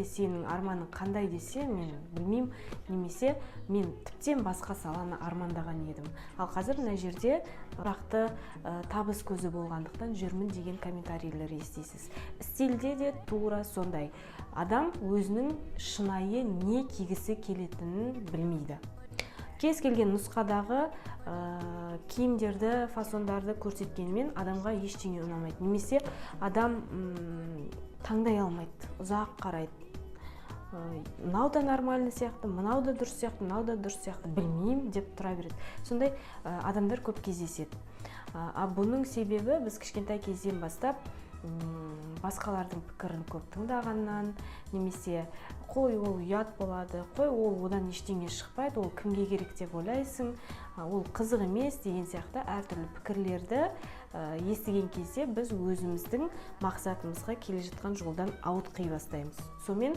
Сенің арманың қандай десе, мен білмеймін, немесе мен тіптен басқа саланы армандаған едім. Ал қазір мына жерде тұрақты табыс көзі болғандықтан жүрмін деген комментарийлер естисіз. Стильде де тура сондай. Адам өзінің шынайы не кигісі келетінін білмейді. Кез келген нұсқадағы киімдерді, фасондарды көрсеткенмен адамға ештеңе ұнамайды. Немесе адам таңдай алмайды, ұзақ қарайды. Мынау да нормальный сияқты, мынау да дұрыс сияқты, мынау да дұрыс сияқты, білмеймін деп тұра береді. Сондай адамдар көп кездеседі. Бұның себебі біз кішкентай кезден бастап басқалардың пікірін көп тыңдағаннан, немесе қой ол ұят болады, қой ол одан ештеңе шықпайды, ол кімге керек деп ойлайсың, ол қызық емес деген сияқты әртүрлі пікірлерді естіген кезде біз өзіміздің мақсатымызға келе жатқан жолдан ауытқи бастаймыз. Сонымен